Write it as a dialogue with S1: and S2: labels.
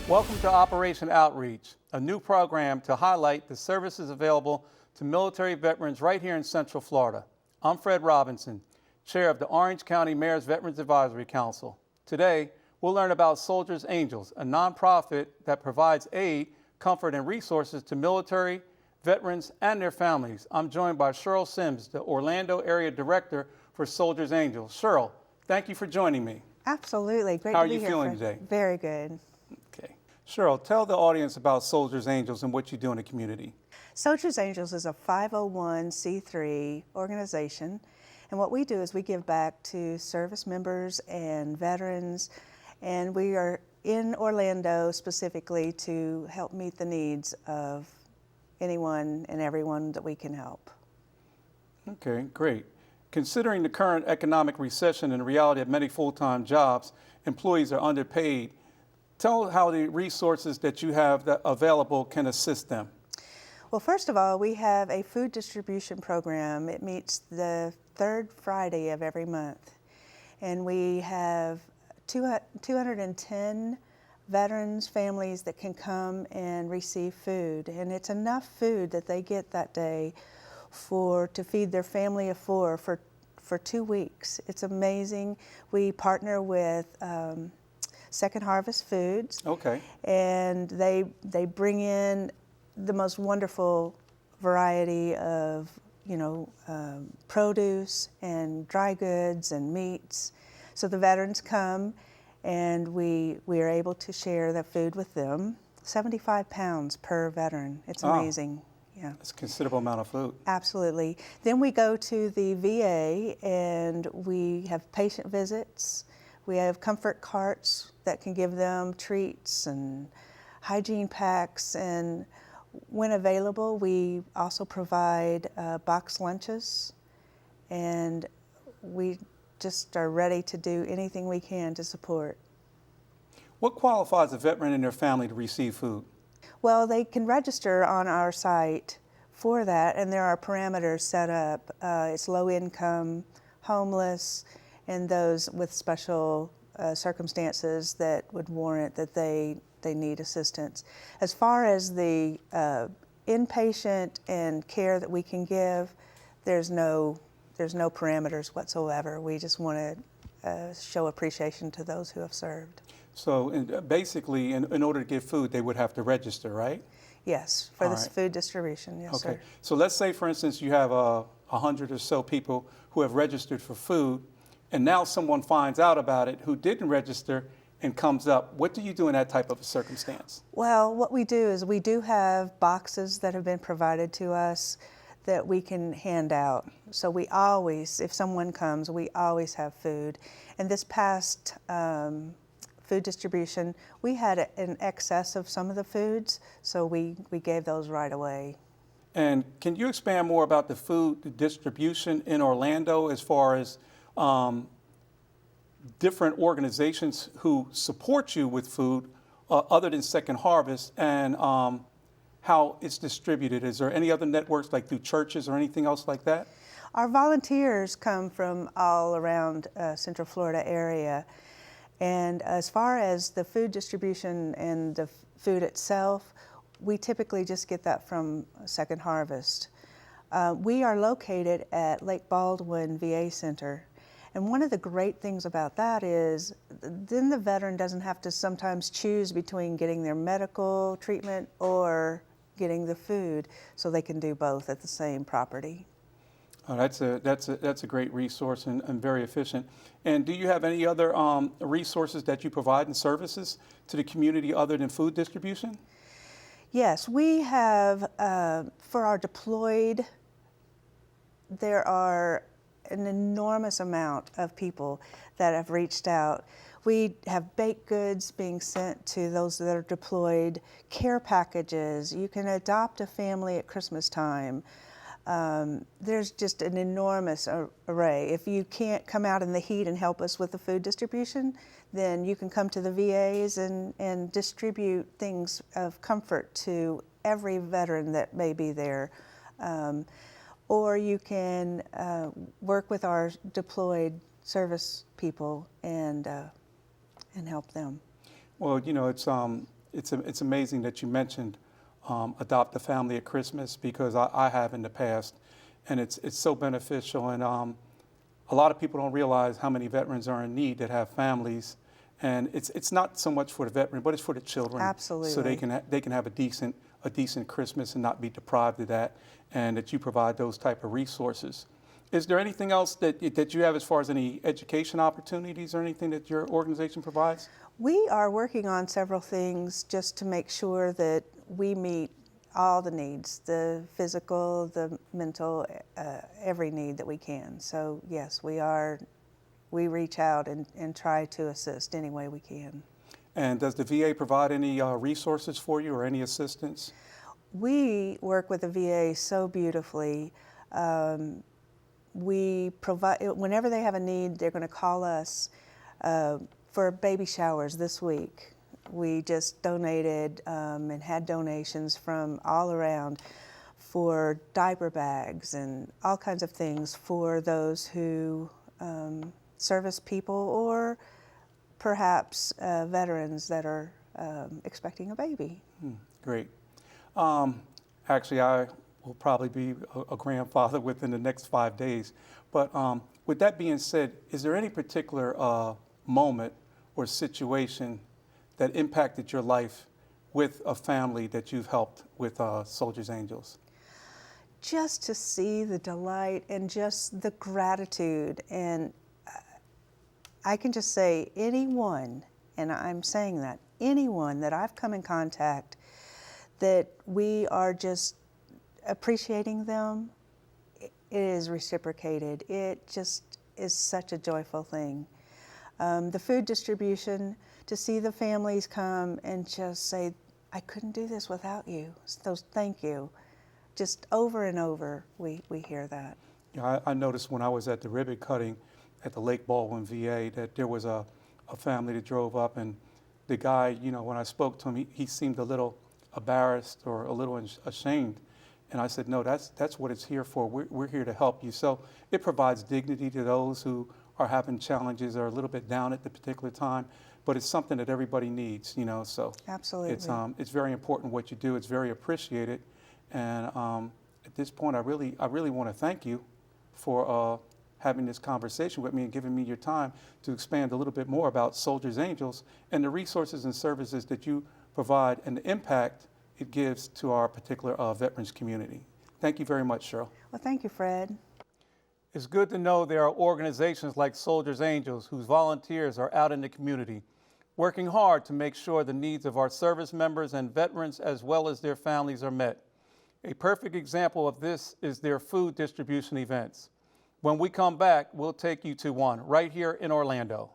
S1: Welcome to Operation Outreach, a new program to highlight the services available to military veterans right here in Central Florida. I'm Fred Robinson, Chair of the Orange County Mayor's Veterans Advisory Council. Today, we'll learn about Soldiers Angels, a nonprofit that provides aid, comfort, and resources to military, veterans, and their families. I'm joined by Cheryl Sims, the Orlando Area Director for Soldiers Angels. Cheryl, thank you for joining me.
S2: Absolutely. Great
S1: How
S2: to be here.
S1: are you feeling today?
S2: Very good.
S1: Okay. Cheryl, tell the audience about Soldiers Angels and what you do in the community.
S2: Soldiers Angels is a 501c3 organization, and what we do is we give back to service members and veterans, and we are in Orlando specifically to help meet the needs of anyone and everyone that we can help.
S1: Okay, great. Considering the current economic recession and the reality of many full-time jobs, employees are underpaid. Tell how the resources that you have that available can assist them.
S2: Well, first of all, we have a food distribution program. It meets the third Friday of every month. And we have 210 veterans, families that can come and receive food. And it's enough food that they get that day to feed their family of four for 2 weeks. It's amazing. We partner with Second Harvest Foods.
S1: Okay.
S2: And they bring in the most wonderful variety of, produce and dry goods and meats. So the veterans come and we are able to share the food with them. 75 pounds per veteran. It's amazing. Yeah.
S1: That's a considerable amount of food.
S2: Absolutely. Then we go to the VA and we have patient visits. We have comfort carts that can give them treats and hygiene packs, and when available, we also provide box lunches, and we just are ready to do anything we can to support.
S1: What qualifies a veteran and their family to receive food?
S2: Well, they can register on our site for that, and there are parameters set up. It's low income, homeless, and those with special circumstances that would warrant that they need assistance. As far as the inpatient and care that we can give, there's no parameters whatsoever. We just want to show appreciation to those who have served.
S1: So basically, in order to get food, they would have to register, right?
S2: Yes, for this food distribution, yes,
S1: okay.
S2: Sir.
S1: So let's say, for instance, you have 100 or so people who have registered for food, and now someone finds out about it who didn't register and comes up. What do you do in that type of a circumstance?
S2: Well, what we do is we do have boxes that have been provided to us that we can hand out. So we always, if someone comes, we always have food. And this past food distribution, we had an excess of some of the foods, so we gave those right away.
S1: And can you expand more about the food distribution in Orlando as far as different organizations who support you with food other than Second Harvest, and how it's distributed? Is there any other networks like through churches or anything else like that?
S2: Our volunteers come from all around Central Florida area. And as far as the food distribution and the food itself, we typically just get that from Second Harvest. We are located at Lake Baldwin VA Center. And one of the great things about that is then the veteran doesn't have to sometimes choose between getting their medical treatment or getting the food, so they can do both at the same property.
S1: Oh, that's a great resource and very efficient. And do you have any other resources that you provide and services to the community other than food distribution?
S2: Yes, we have, for our deployed, there are an enormous amount of people that have reached out. We have baked goods being sent to those that are deployed, care packages. You can adopt a family at Christmas time. There's just an enormous array. If you can't come out in the heat and help us with the food distribution, then you can come to the VAs and distribute things of comfort to every veteran that may be there. Or you can work with our deployed service people and help them.
S1: Well, you know, it's amazing that you mentioned adopt a family at Christmas, because I have in the past, and it's so beneficial. And a lot of people don't realize how many veterans are in need that have families, and it's not so much for the veteran, but it's for the children.
S2: Absolutely.
S1: So they can have a decent Christmas and not be deprived of that, and that you provide those type of resources. Is there anything else that you have as far as any education opportunities or anything that your organization provides?
S2: We are working on several things just to make sure that we meet all the needs, the physical, the mental, every need that we can. So yes, we reach out and try to assist any way we can.
S1: And does the VA provide any resources for you or any assistance?
S2: We work with the VA so beautifully. We provide, whenever they have a need, they're going to call us for baby showers this week. We just donated and had donations from all around for diaper bags and all kinds of things for those who service people, or perhaps veterans that are expecting a baby.
S1: Great. Actually, I will probably be a grandfather within the next 5 days. But with that being said, is there any particular moment or situation that impacted your life with a family that you've helped with Soldiers Angels?
S2: Just to see the delight and just the gratitude. And I can just say anyone, and I'm saying that, anyone that I've come in contact that we are just appreciating them, it is reciprocated. It just is such a joyful thing. The food distribution, to see the families come and just say, I couldn't do this without you, so thank you. Just over and over, we hear that.
S1: Yeah, I noticed when I was at the ribbon cutting at the Lake Baldwin VA that there was a family that drove up, and the guy, you know, when I spoke to him, he seemed a little embarrassed or a little ashamed. And I said, no, that's what it's here for. We're here to help you. So it provides dignity to those who are having challenges or a little bit down at the particular time, but it's something that everybody needs, you know. So
S2: absolutely,
S1: it's very important what you do. It's very appreciated. And at this point, I really want to thank you for having this conversation with me and giving me your time to expand a little bit more about Soldiers Angels and the resources and services that you provide and the impact it gives to our particular veterans community. Thank you very much, Cheryl.
S2: Well, thank you, Fred.
S1: It's good to know there are organizations like Soldiers Angels whose volunteers are out in the community, working hard to make sure the needs of our service members and veterans as well as their families are met. A perfect example of this is their food distribution events. When we come back, we'll take you to one right here in Orlando.